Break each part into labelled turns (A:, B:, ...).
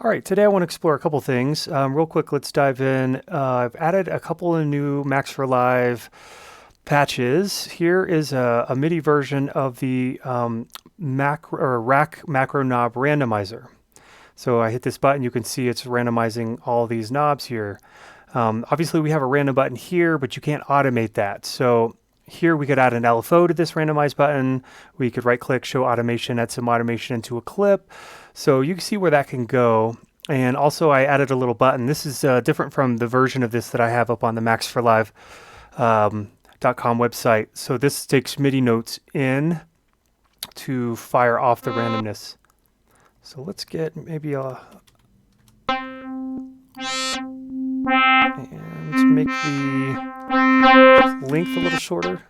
A: All right, today I want to explore a couple things. Real quick, let's dive in. I've added a couple of new Max for Live patches. Here is a MIDI version of the rack macro knob randomizer. So I hit this button, you can see it's randomizing all these knobs here. Obviously we have a random button here, but you can't automate that. So here we could add an LFO to this randomize button. We could right click, show automation, add some automation into a clip. So you can see where that can go. And also I added a little button. This is different from the version of this that I have up on the maxforlive.com website. So this takes MIDI notes in to fire off the randomness. So let's get maybe and make the length a little shorter.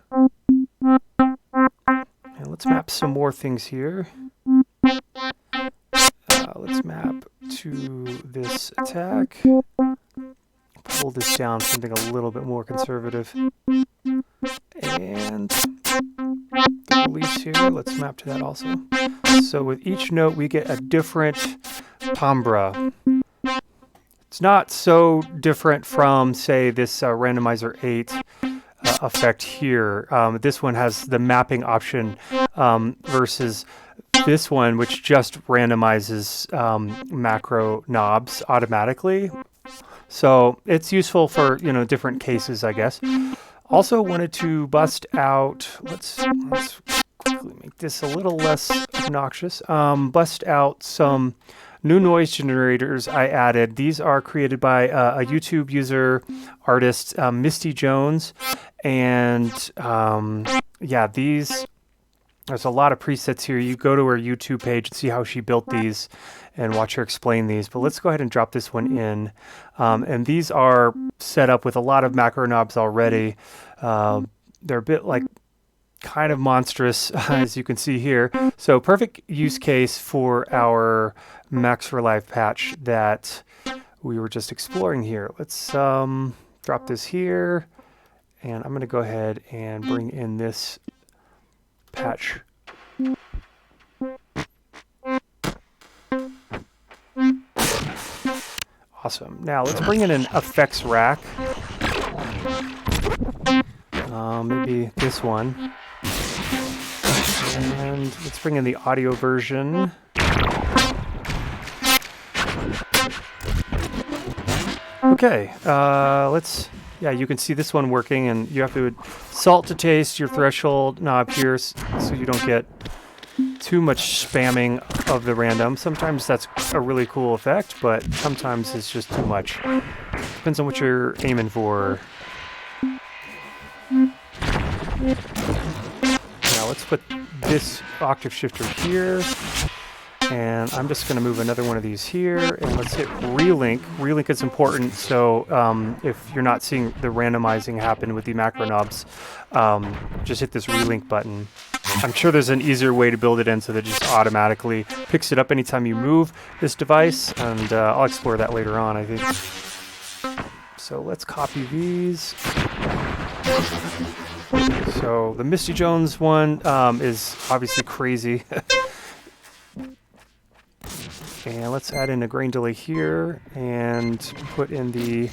A: And let's map some more things here. Let's map to this attack. Pull this down, something a little bit more conservative. And the release here, let's map to that also. So with each note, we get a different timbre. It's not so different from, say, this Randomizer 8 effect here. This one has the mapping option versus this one, which just randomizes macro knobs automatically. So it's useful for, different cases, I guess. Also wanted to bust out, let's quickly make this a little less obnoxious, bust out some new noise generators I added. These are created by a YouTube user, artist, Misty Jones. And there's a lot of presets here. You go to her YouTube page and see how she built these and watch her explain these. But let's go ahead and drop this one in. And these are set up with a lot of macro knobs already. They're a bit kind of monstrous, as you can see here. So perfect use case for our Max for Live patch that we were just exploring here. Let's drop this here. And I'm going to go ahead and bring in this patch. Awesome. Now let's bring in an effects rack. Maybe this one. And let's bring in the audio version. Okay, you can see this one working, and you have to salt to taste your threshold knob here so you don't get too much spamming of the random. Sometimes that's a really cool effect, but sometimes it's just too much. Depends on what you're aiming for. Now let's put this octave shifter here. And I'm just going to move another one of these here, and let's hit relink. Relink is important, so if you're not seeing the randomizing happen with the macro knobs, just hit this relink button. I'm sure there's an easier way to build it in so that it just automatically picks it up anytime you move this device, and I'll explore that later on, I think. So let's copy these. So the Misty Jones one is obviously crazy. And let's add in a grain delay here and put in the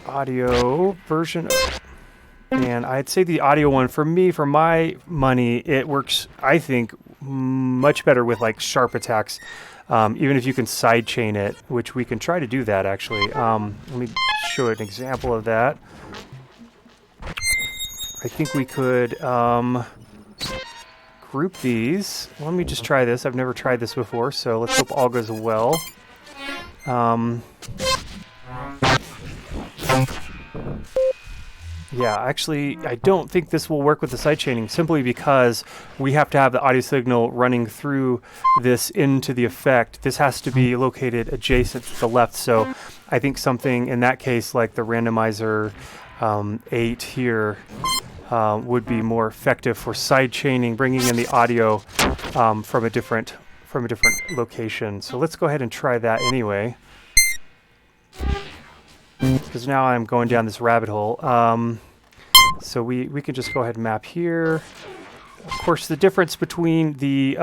A: audio version. And I'd say the audio one, for me, for my money, it works, I think, much better with sharp attacks, even if you can sidechain it, which we can try to do that actually. Let me show an example of that. I think we could group these. Let me just try this. I've never tried this before, so let's hope all goes well. Actually, I don't think this will work with the sidechaining, simply because we have to have the audio signal running through this into the effect. This has to be located adjacent to the left, so I think something in that case like the Randomizer 8 here would be more effective for sidechaining, bringing in the audio from a different location. So let's go ahead and try that anyway, because now I'm going down this rabbit hole. So we can just go ahead and map here. Of course, the difference between the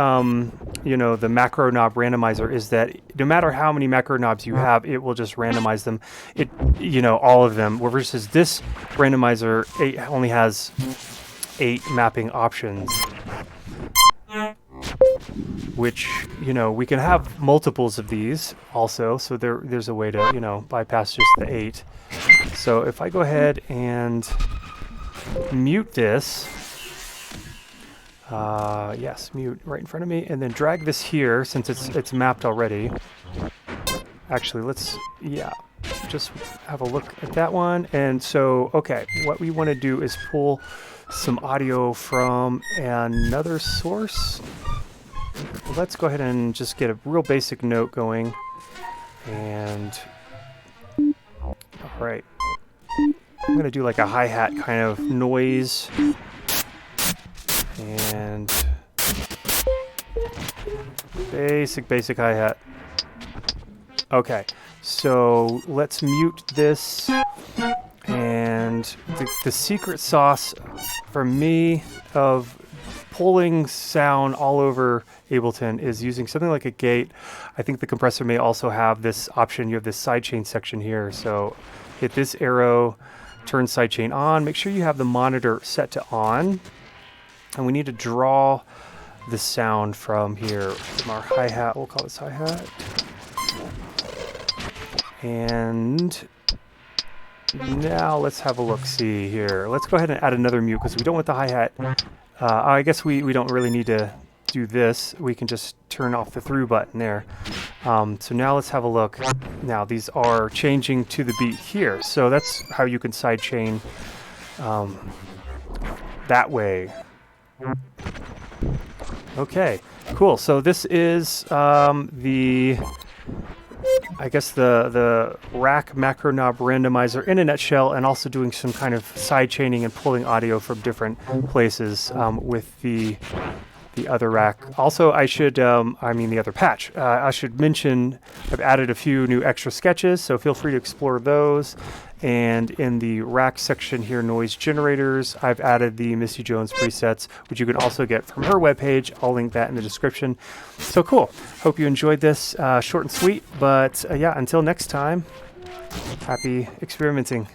A: you know, the macro knob randomizer is that no matter how many macro knobs you have, it will just randomize them. It, you know, all of them. Versus this randomizer only has 8 mapping options, which, you know, we can have multiples of these also. So there's a way to, you know, bypass just the 8. So if I go ahead and mute this, yes, mute right in front of me, and then drag this here since it's mapped already. Actually, let's, yeah, just have a look at that one. And so, okay, what we want to do is pull some audio from another source. Let's go ahead and just get a real basic note going. And, all right, I'm going to do like a hi-hat kind of noise. And basic hi-hat. Okay, so let's mute this. And the secret sauce for me of pulling sound all over Ableton is using something like a gate. I think the compressor may also have this option. You have this sidechain section here. So hit this arrow, turn sidechain on. Make sure you have the monitor set to on. And we need to draw the sound from here, from our hi-hat. We'll call this hi-hat. And now let's have a look-see here. Let's go ahead and add another mute because we don't want the hi-hat. I guess we don't really need to do this. We can just turn off the through button there. So now let's have a look. Now these are changing to the beat here. So that's how you can sidechain that way. Okay, cool. So this is I guess the rack macro knob randomizer in a nutshell, and also doing some kind of side chaining and pulling audio from different places with the other rack. Also, I should, the other patch. I should mention I've added a few new extra sketches, so feel free to explore those. And in the rack section here, noise generators, I've added the Missy Jones presets, which you can also get from her webpage. I'll link that in the description. So cool. Hope you enjoyed this. Short and sweet, but yeah, until next time, happy experimenting.